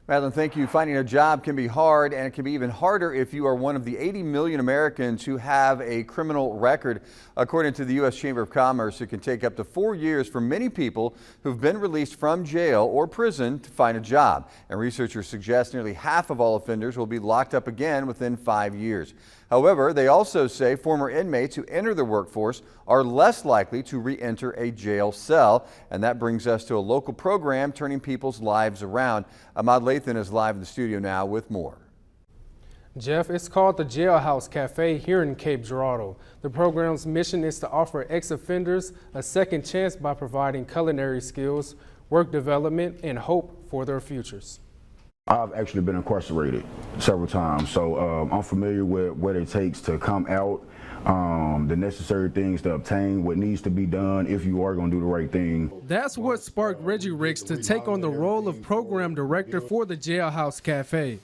Madeline, thank you. Finding a job can be hard, and it can be even harder if you are one of the 80 million Americans who have a criminal record. According to the U.S. Chamber of Commerce, it can take up to 4 years for many people who've been released from jail or prison to find a job. And researchers suggest nearly half of all offenders will be locked up again within 5 years. However, they also say former inmates who enter the workforce are less likely to re-enter a jail cell. And that brings us to a local program turning people's lives around. Ahmad Lathan is live in the studio now with more. Jeff, it's called the Jailhouse Cafe here in Cape Girardeau. The program's mission is to offer ex-offenders a second chance by providing culinary skills, work development, and hope for their futures. I've actually been incarcerated several times, so I'm familiar with what it takes to come out, the necessary things to obtain what needs to be done if you are going to do the right thing. That's what sparked Reggie Ricks to take on the role of program director for the Jailhouse Cafe.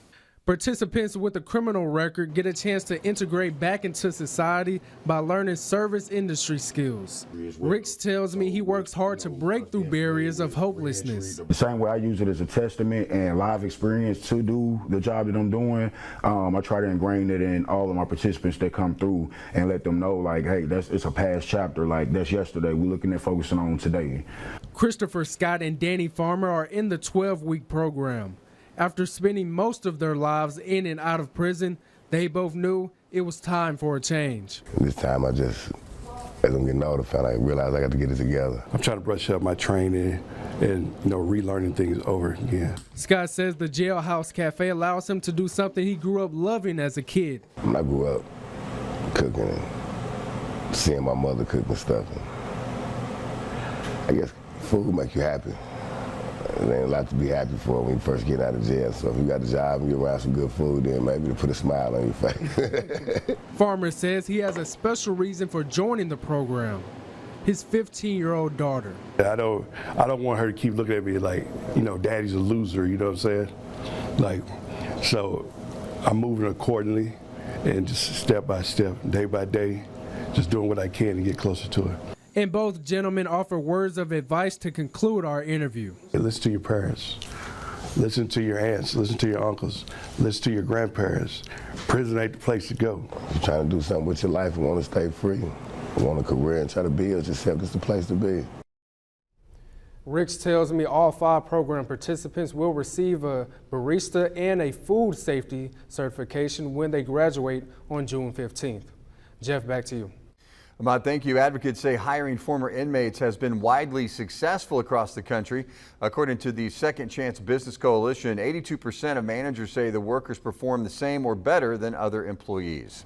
Participants with a criminal record get a chance to integrate back into society by learning service industry skills. Ricks tells me he works hard to break through barriers of hopelessness. The same way I use it as a testament and live experience to do the job that I'm doing, I try to ingrain it in all of my participants that come through and let them know, like, hey, it's a past chapter, like that's yesterday. We're looking at focusing on today. Christopher Scott and Danny Farmer are in the 12-week program. After spending most of their lives in and out of prison, they both knew it was time for a change. This time as I'm getting older, I realized I got to get it together. I'm trying to brush up my training and relearning things over again. Scott says the Jailhouse Cafe allows him to do something he grew up loving as a kid. I grew up cooking and seeing my mother cook and stuff. I guess food makes you happy. There ain't a lot to be happy for when you first get out of jail. So if you got a job and you're around some good food, then maybe to put a smile on your face. Farmer says he has a special reason for joining the program. His 15-year-old daughter. I don't want her to keep looking at me like, daddy's a loser, you know what I'm saying? So I'm moving accordingly and just step by step, day by day, just doing what I can to get closer to her. And both gentlemen offer words of advice to conclude our interview. Listen to your parents, listen to your aunts, listen to your uncles, listen to your grandparents. Prison ain't the place to go. You're trying to do something with your life and want to stay free, want a career and try to build yourself, it's the place to be. Ricks tells me all 5 program participants will receive a barista and a food safety certification when they graduate on June 15th. Jeff, back to you. Ahmad, thank you. Advocates say hiring former inmates has been widely successful across the country. According to the Second Chance Business Coalition, 82% of managers say the workers perform the same or better than other employees.